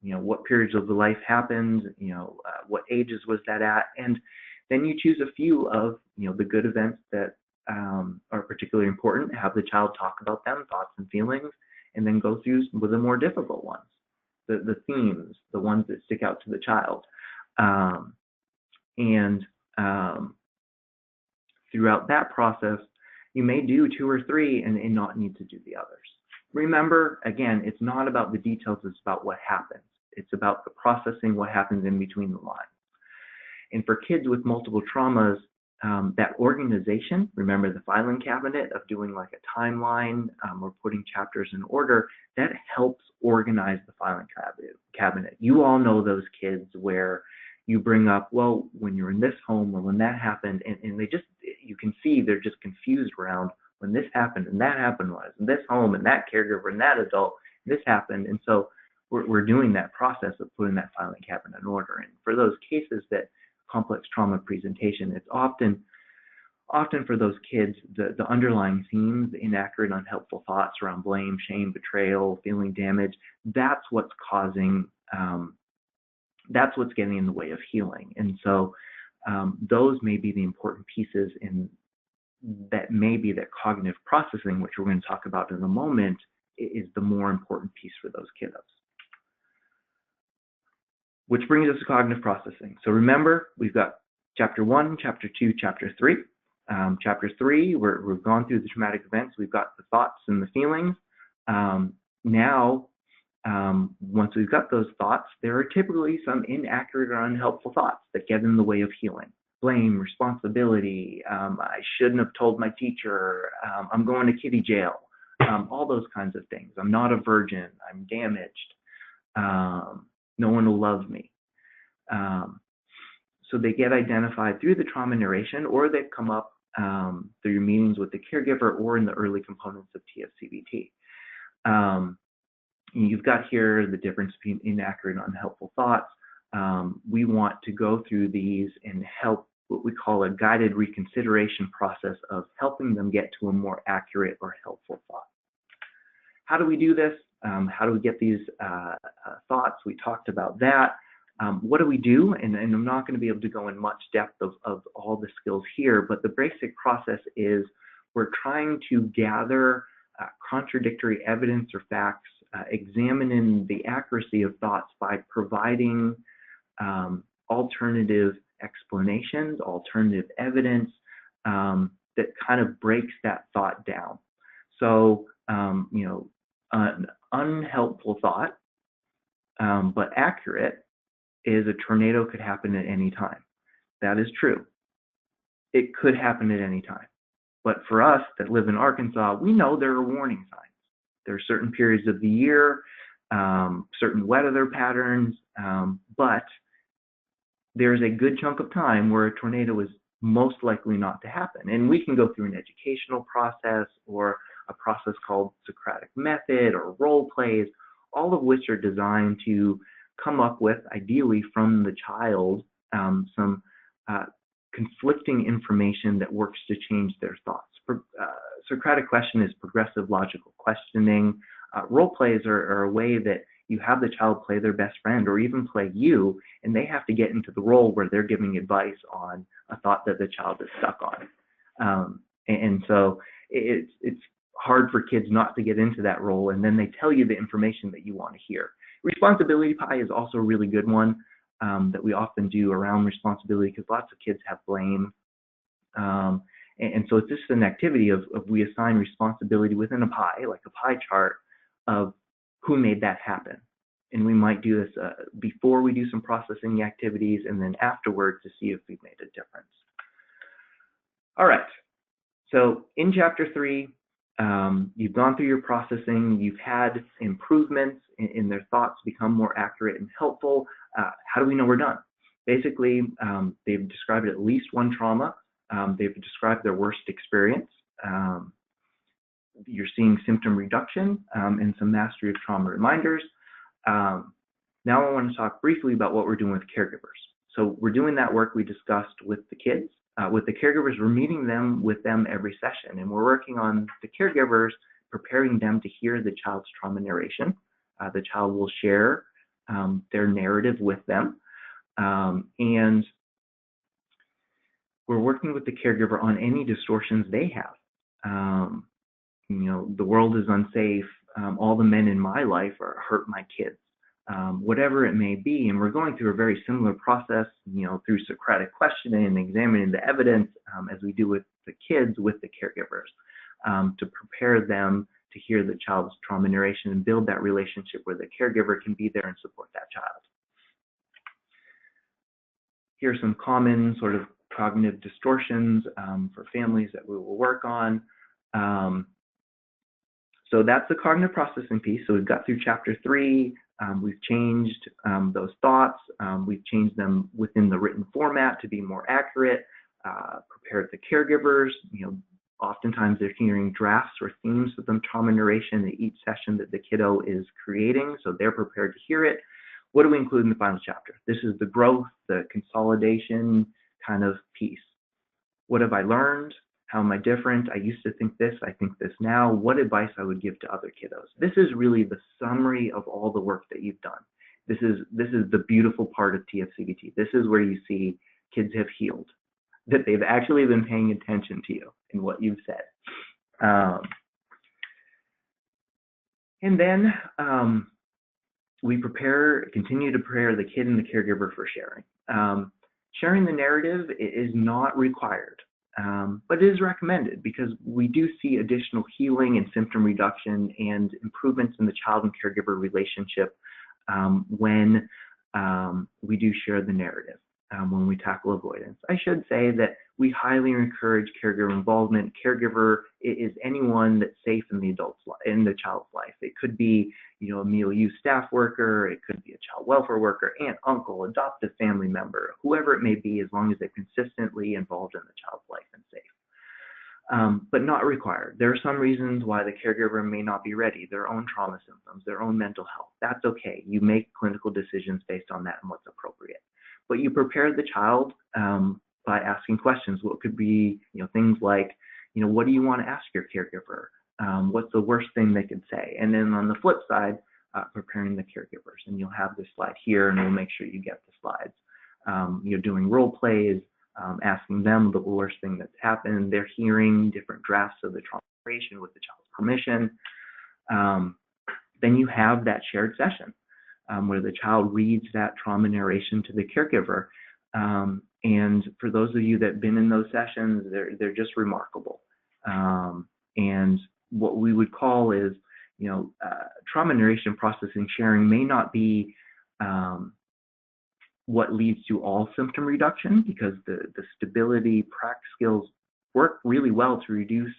What periods of the life happened, what ages was that at, and then you choose a few of the good events that are particularly important, have the child talk about them, thoughts and feelings, and then go through with the more difficult ones, the themes, the ones that stick out to the child. And throughout that process, You may do 2 or 3 and not need to do the others. Remember, again, it's not about the details, it's about what happens. It's about the processing, what happens in between the lines. And for kids with multiple traumas, that organization, remember the filing cabinet of doing like a timeline or putting chapters in order, that helps organize the filing cabinet. You all know those kids where you bring up, well, when you're in this home or when that happened, and they just, you can see they're just confused around when this happened and that happened was in this home and that caregiver and that adult, this happened. And so we're doing that process of putting that filing cabinet in order. And for those cases that complex trauma presentation, it's often for those kids, the underlying themes, the inaccurate, unhelpful thoughts around blame, shame, betrayal, feeling damage, that's what's causing, that's what's getting in the way of healing. And so those may be the important pieces in that maybe that cognitive processing, which we're going to talk about in a moment, is the more important piece for those kiddos. Which brings us to cognitive processing. So remember, we've got chapter 1, chapter 2, chapter 3. Chapter 3, we've gone through the traumatic events. We've got the thoughts and the feelings. Now, once we've got those thoughts, there are typically some inaccurate or unhelpful thoughts that get in the way of healing. Blame, responsibility, I shouldn't have told my teacher, I'm going to kiddie jail, all those kinds of things. I'm not a virgin, I'm damaged, no one will love me. So they get identified through the trauma narration, or they've come up through your meetings with the caregiver or in the early components of TF-CBT. You've got here the difference between inaccurate and unhelpful thoughts. We want to go through these and help what we call a guided reconsideration process of helping them get to a more accurate or helpful thought. How do we do this? How do we get these thoughts? We talked about that. What do we do? And I'm not going to be able to go in much depth of all the skills here, but the basic process is we're trying to gather contradictory evidence or facts, examining the accuracy of thoughts by providing alternative explanations, alternative evidence that kind of breaks that thought down. So, an unhelpful thought, but accurate, is a tornado could happen at any time. That is true. It could happen at any time. But for us that live in Arkansas, we know there are warning signs. There are certain periods of the year, certain weather patterns, but there's a good chunk of time where a tornado is most likely not to happen. And we can go through an educational process or a process called Socratic method or role plays, all of which are designed to come up with, ideally from the child, some conflicting information that works to change their thoughts. Socratic question is progressive logical questioning. Role plays are a way that you have the child play their best friend or even play you, and they have to get into the role where they're giving advice on a thought that the child is stuck on. And so it's hard for kids not to get into that role, and then they tell you the information that you want to hear. Responsibility pie is also a really good one that we often do around responsibility because lots of kids have blame. And so it's just an activity of we assign responsibility within a pie, like a pie chart of who made that happen. And we might do this before we do some processing activities and then afterwards to see if we've made a difference. All right, so in chapter 3, you've gone through your processing, you've had improvements in their thoughts become more accurate and helpful. How do we know we're done? Basically, they've described at least one trauma. They've described their worst experience. You're seeing symptom reduction and some mastery of trauma reminders. Now I want to talk briefly about what we're doing with caregivers. So we're doing that work we discussed with the kids. With the caregivers, we're meeting with them every session, and we're working on the caregivers, preparing them to hear the child's trauma narration. The child will share their narrative with them, and we're working with the caregiver on any distortions they have. The world is unsafe. All the men in my life hurt my kids. Whatever it may be, and we're going through a very similar process, through Socratic questioning and examining the evidence as we do with the kids with the caregivers to prepare them to hear the child's trauma narration and build that relationship where the caregiver can be there and support that child. Here are some common sort of cognitive distortions for families that we will work on. So that's the cognitive processing piece. So we've got through chapter 3. We've changed those thoughts. We've changed them within the written format to be more accurate. Prepared the caregivers. Oftentimes they're hearing drafts or themes of them trauma narration in each session that the kiddo is creating, so they're prepared to hear it. What do we include in the final chapter? This is the growth, the consolidation kind of piece. What have I learned? How am I different? I used to think this, I think this now. What advice I would give to other kiddos? This is really the summary of all the work that you've done. This is the beautiful part of TF-CBT. This is where you see kids have healed, that they've actually been paying attention to you and what you've said. And then we continue to prepare the kid and the caregiver for sharing. Sharing the narrative is not required, but it is recommended because we do see additional healing and symptom reduction and improvements in the child and caregiver relationship when we do share the narrative, when we tackle avoidance. I should say that we highly encourage caregiver involvement. Caregiver is anyone that's safe in the child's life. It could be, a milieu staff worker, it could be a child welfare worker, aunt, uncle, adoptive family member, whoever it may be, as long as they're consistently involved in the child's life and safe. But not required. There are some reasons why the caregiver may not be ready, their own trauma symptoms, their own mental health. That's okay. You make clinical decisions based on that and what's appropriate. But you prepare the child by asking questions. What could be, things like, what do you want to ask your caregiver? What's the worst thing they could say? And then on the flip side, preparing the caregivers. And you'll have this slide here, and we'll make sure you get the slides. You're doing role plays, asking them the worst thing that's happened. They're hearing different drafts of the trauma narration with the child's permission. Then you have that shared session where the child reads that trauma narration to the caregiver. And for those of you that have been in those sessions, they're just remarkable. And what we would call is, trauma narration processing sharing may not be what leads to all symptom reduction, because the stability practice skills work really well to reduce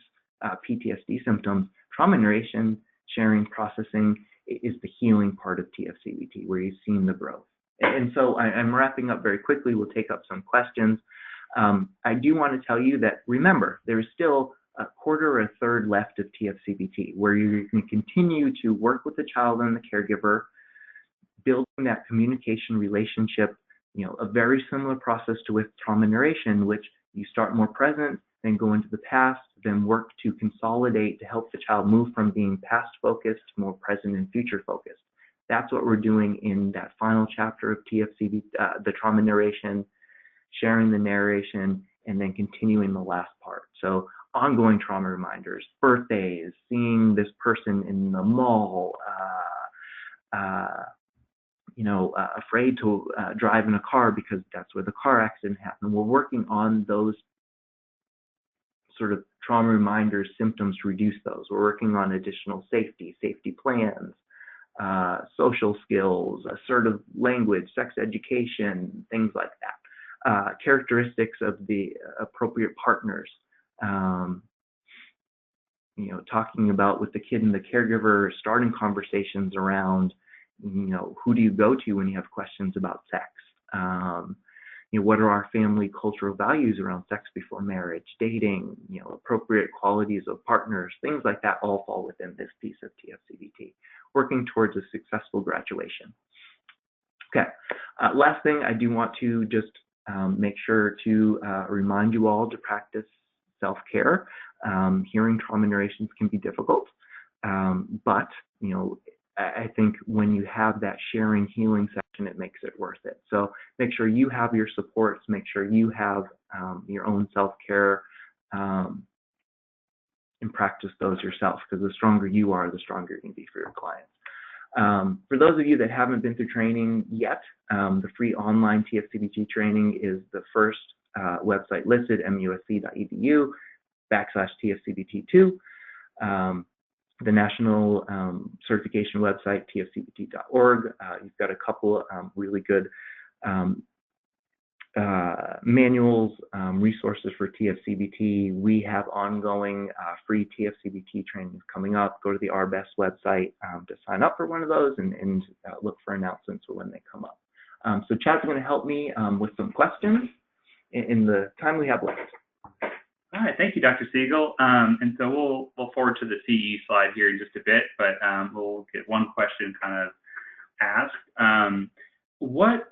PTSD symptoms. Trauma narration sharing processing is the healing part of TF-CBT, where you've seen the growth. And so I'm wrapping up very quickly. We'll take up some questions. I do want to tell you that, remember, there is still a quarter or a third left of TF-CBT, where you can continue to work with the child and the caregiver, building that communication relationship, a very similar process to with trauma narration, which you start more present, then go into the past, then work to consolidate to help the child move from being past focused to more present and future focused. That's what we're doing in that final chapter of TF-CBT, the trauma narration, sharing the narration, and then continuing the last part. So ongoing trauma reminders, birthdays, seeing this person in the mall, afraid to drive in a car because that's where the car accident happened. We're working on those sort of trauma reminders, symptoms to reduce those. We're working on additional safety plans, social skills, assertive language, sex education, things like that. Characteristics of the appropriate partners. Talking about with the kid and the caregiver, starting conversations around, who do you go to when you have questions about sex? What are our family cultural values around sex before marriage, dating, appropriate qualities of partners, things like that all fall within this piece of TF-CBT, working towards a successful graduation. Okay, last thing, I do want to just make sure to remind you all to practice self-care. Hearing trauma narrations can be difficult, but I think when you have that sharing healing session, it makes it worth it. So make sure you have your supports, make sure you have your own self-care, and practice those yourself, because the stronger you are, the stronger you can be for your clients. For those of you that haven't been through training yet, the free online TF-CBT training is the first website listed, musc.edu. /TF-CBT2. The national certification website, TF-CBT.org. You've got a couple really good manuals, resources for TF-CBT. We have ongoing free TF-CBT trainings coming up. Go to the ARBEST website to sign up for one of those and look for announcements for when they come up. So Chad's going to help me with some questions in the time we have left. All right, thank you, Dr. Siegel. And so we'll forward to the CE slide here in just a bit, but we'll get one question kind of asked. What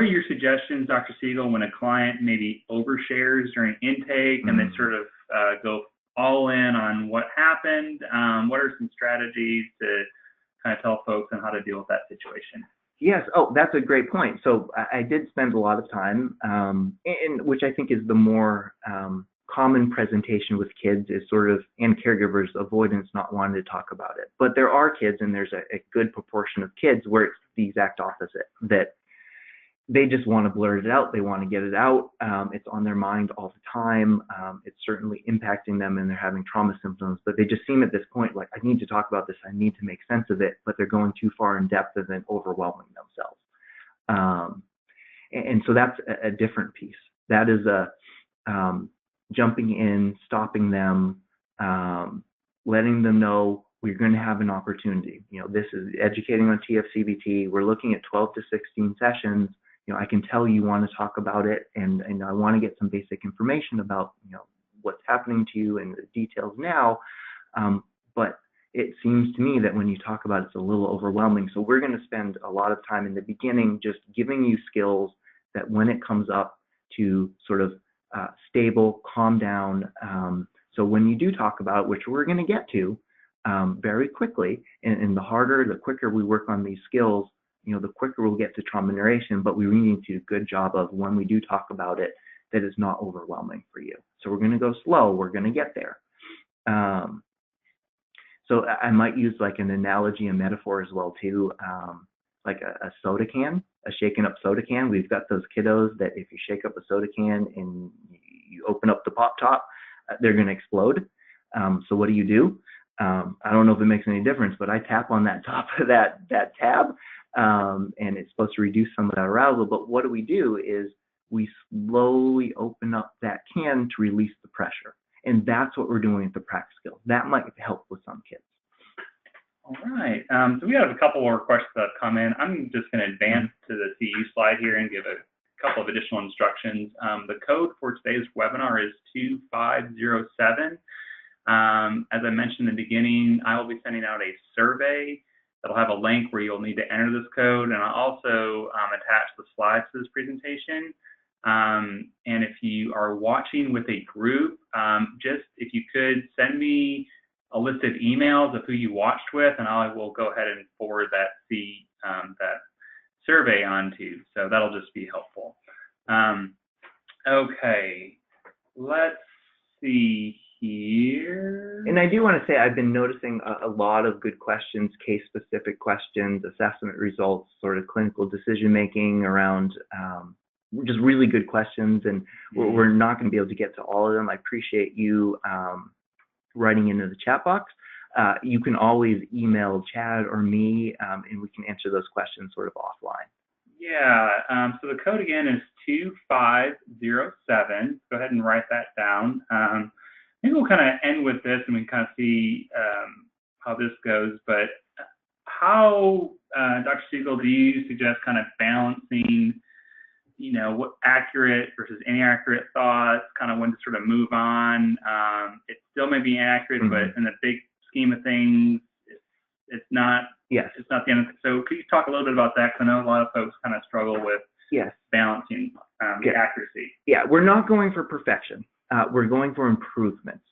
are your suggestions, Dr. Siegel, when a client maybe overshares during intake and they sort of go all in on what happened? What are some strategies to kind of tell folks on how to deal with that situation? Yes. Oh, that's a great point. So I did spend a lot of time, which I think is the more common presentation with kids is sort of, and caregivers, avoidance, not wanting to talk about it. But there are kids, and there's a good proportion of kids where it's the exact opposite, that they just want to blurt it out. They want to get it out. It's on their mind all the time. It's certainly impacting them and they're having trauma symptoms, but they just seem at this point like, I need to talk about this. I need to make sense of it, but they're going too far in depth and then overwhelming themselves. And so that's a different piece. That is jumping in, stopping them, letting them know we're going to have an opportunity. You know, this is educating on TF-CBT. We're looking at 12 to 16 sessions. You know, I can tell you want to talk about it, and I want to get some basic information about, you know, what's happening to you and the details now. But it seems to me that when you talk about it, it's a little overwhelming. So we're going to spend a lot of time in the beginning just giving you skills that when it comes up to sort of stable, calm down. So when you do talk about it, which we're going to get to very quickly, and the quicker we work on these skills, you know, the quicker we'll get to trauma narration, but we really need to do a good job of when we do talk about it, that is not overwhelming for you. So we're going to go slow, we're going to get there. So I might use like an analogy and metaphor as well too, like a soda can, a shaken up soda can. We've got those kiddos that if you shake up a soda can and you open up the pop top, they're going to explode. So what do? I don't know if it makes any difference, but I tap on that top of that tab, and it's supposed to reduce some of that arousal. But what do is we slowly open up that can to release the pressure. And that's what we're doing with the practice skills. That might help with some kids. All right. So we have a couple more questions that have come in. I'm just going to advance to the CU slide here and give a couple of additional instructions. The code for today's webinar is 2507. As I mentioned in the beginning, I will be sending out a survey that'll have a link where you'll need to enter this code, and I'll also attach the slides to this presentation. And if you are watching with a group, just if you could send me a list of emails of who you watched with, and I will go ahead and forward that survey onto. So that'll just be helpful. Okay, let's see here. And I do want to say I've been noticing a lot of good questions, case-specific questions, assessment results, sort of clinical decision-making around just really good questions, and we're not going to be able to get to all of them. I appreciate you writing into the chat box. You can always email Chad or me, and we can answer those questions sort of offline. Yeah, so the code again is 2507. Go ahead and write that down. Maybe we'll kind of end with this and we can kind of see how this goes, but how, Dr. Siegel, do you suggest kind of balancing, you know, what accurate versus inaccurate thoughts, kind of when to sort of move on? It still may be accurate, but in the big scheme of things, it's not. Yes. It's not the end. So could you talk a little bit about that? Because I know a lot of folks kind of struggle with balancing the accuracy. Yeah, we're not going for perfection. We're going for improvements.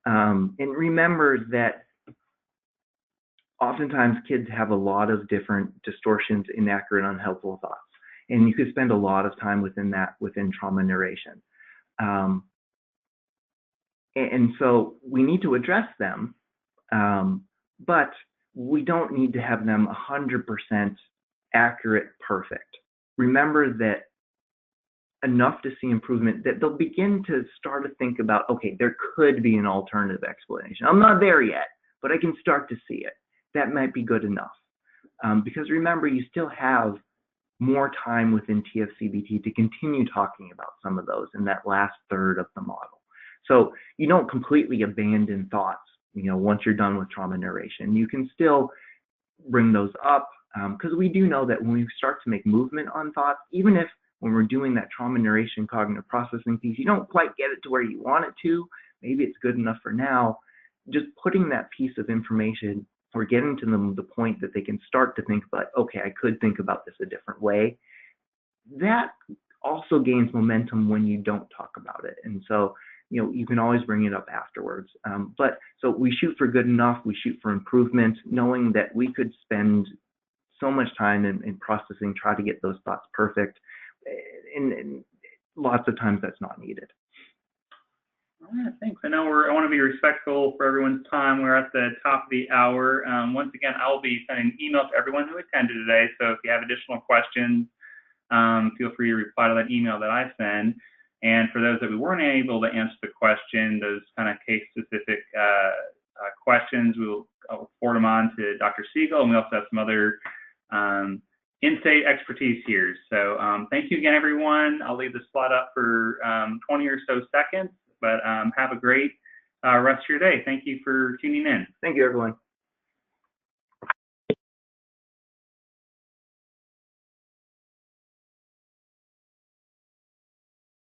And remember that oftentimes kids have a lot of different distortions, inaccurate, unhelpful thoughts. And you could spend a lot of time within trauma narration. And so we need to address them, but we don't need to have them 100% accurate, perfect. Remember that enough to see improvement that they'll begin to start to think about, okay, there could be an alternative explanation. I'm not there yet, but I can start to see it. That might be good enough. Because remember, you still have more time within TF-CBT to continue talking about some of those in that last third of the model. So you don't completely abandon thoughts, once you're done with trauma narration. You can still bring those up, because we do know that when we start to make movement on thoughts, even if when we're doing that trauma narration cognitive processing piece, you don't quite get it to where you want it to, maybe it's good enough for now, just putting that piece of information or getting to them the point that they can start to think about, okay, I could think about this a different way. That also gains momentum when you don't talk about it. And so, you can always bring it up afterwards. So we shoot for good enough, we shoot for improvement, knowing that we could spend so much time in processing, try to get those thoughts perfect. And lots of times that's not needed. All right, thanks. I want to be respectful for everyone's time. We're at the top of the hour. Once again, I will be sending emails to everyone who attended today. So if you have additional questions, feel free to reply to that email that I send. And for those that we weren't able to answer the question, those kind of case-specific questions, I'll forward them on to Dr. Siegel, and we also have some other in-state expertise here. So thank you again, everyone. I'll leave the slot up for 20 or so seconds, but have a great rest of your day. Thank you for tuning in. Thank you, everyone.